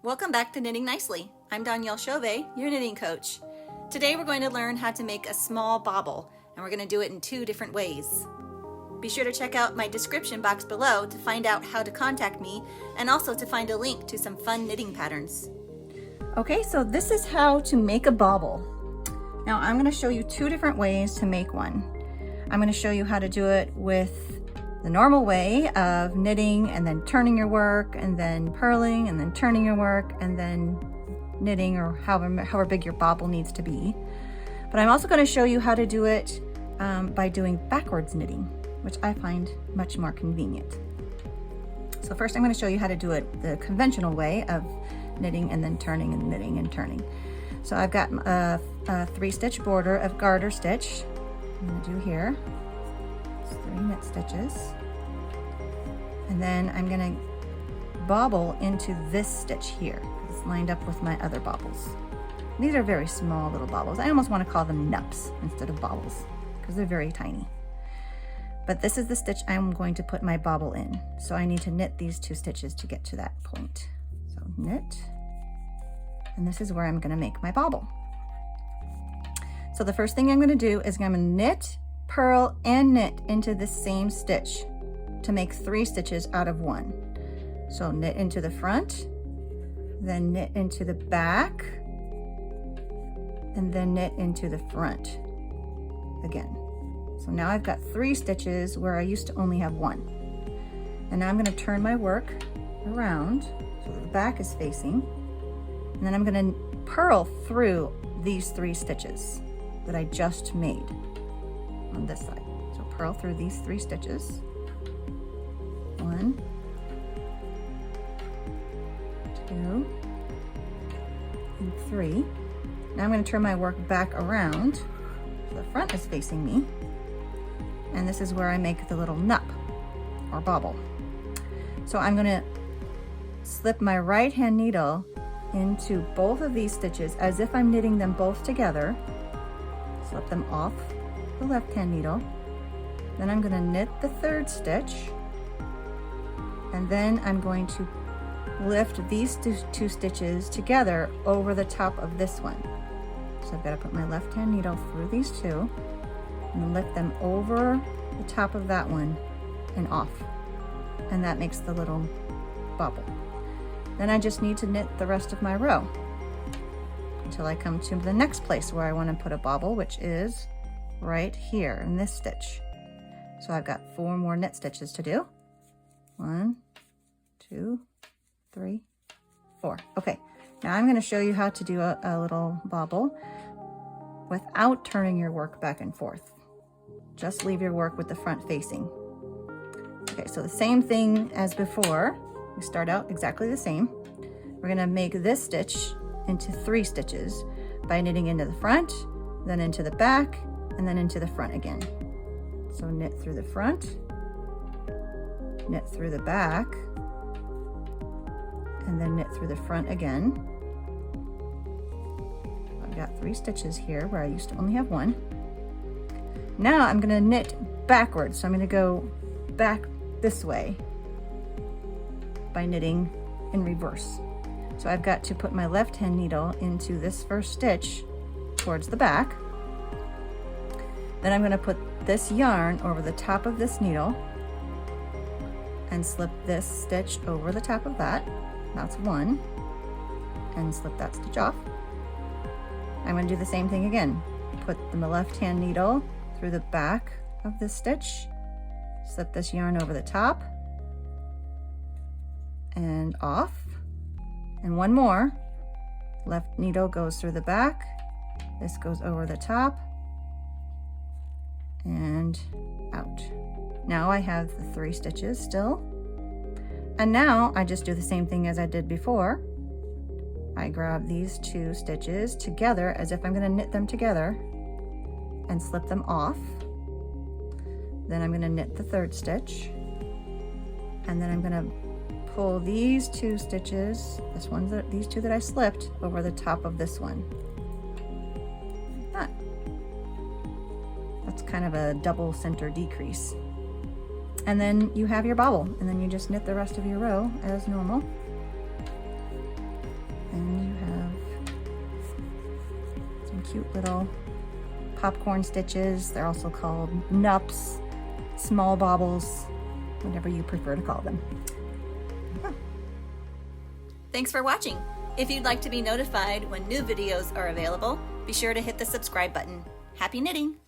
Welcome back to Knitting Nicely. I'm Danielle Chauvet, your knitting coach. Today we're going to learn how to make a small bobble, and we're going to do it in 2 different ways. Be sure to check out my description box below to find out how to contact me and also to find a link to some fun knitting patterns. Okay, so this is how to make a bobble. Now I'm going to show you 2 different ways to make one. I'm going to show you how to do it with the normal way of knitting and then turning your work and then purling and then turning your work and then knitting, or however big your bobble needs to be. But I'm also going to show you how to do it by doing backwards knitting, which I find much more convenient. So first I'm going to show you how to do it the conventional way of knitting and then turning and knitting and turning. So I've got a 3-stitch border of garter stitch. I'm going to do here 3 knit stitches, and then I'm going to bobble into this stitch here. It's lined up with my other bobbles. These are very small little bobbles. I almost want to call them nups instead of bobbles because they're very tiny. But this is the stitch I'm going to put my bobble in. So I need to knit these 2 stitches to get to that point. So knit, and this is where I'm going to make my bobble. So the first thing I'm going to do is I'm going to knit, purl, and knit into the same stitch to make 3 stitches out of 1. So knit into the front, then knit into the back, and then knit into the front again. So now I've got 3 stitches where I used to only have 1. And now I'm going to turn my work around so the back is facing, and then I'm going to purl through these 3 stitches that I just made on this side. So purl through these 3 stitches. 1, 2, and 3. Now I'm going to turn my work back around so the front is facing me, and this is where I make the little nup or bobble. So I'm going to slip my right hand needle into both of these stitches as if I'm knitting them both together. Slip them off the left hand needle, then I'm going to knit the 3rd stitch, and then I'm going to lift these 2 stitches together over the top of this one. So I've got to put my left hand needle through these 2 and lift them over the top of that one and off, and that makes the little bobble. Then I just need to knit the rest of my row until I come to the next place where I want to put a bobble, which is right here in this stitch. So I've got 4 more knit stitches to do. 1, 2, 3, 4. Okay, now I'm going to show you how to do a little bobble without turning your work back and forth. Just leave your work with the front facing. Okay, so the same thing as before. We start out exactly the same. We're going to make this stitch into 3 stitches by knitting into the front, then into the back, and then into the front again. So knit through the front, knit through the back, and then knit through the front again. I've got 3 stitches here where I used to only have 1. Now I'm going to knit backwards, so I'm going to go back this way by knitting in reverse. So I've got to put my left hand needle into this 1st stitch towards the back. Then I'm going to put this yarn over the top of this needle and slip this stitch over the top of that. That's 1. And slip that stitch off. I'm going to do the same thing again. Put my left hand needle through the back of this stitch, slip this yarn over the top and off. And 1 more. Left needle goes through the back, this goes over the top and out. Now I have the 3 stitches still. And now I just do the same thing as I did before. I grab these 2 stitches together as if I'm going to knit them together and slip them off. Then I'm going to knit the 3rd stitch, and then I'm going to pull these 2 stitches, these 2 that I slipped, over the top of this one. That's kind of a double center decrease. And then you have your bobble, and then you just knit the rest of your row as normal. cute little popcorn stitches. They're also called nups, small bobbles, whatever you prefer to call them. Thanks for watching. If you'd like to be notified when new videos are available, be sure to hit the subscribe button. Happy knitting!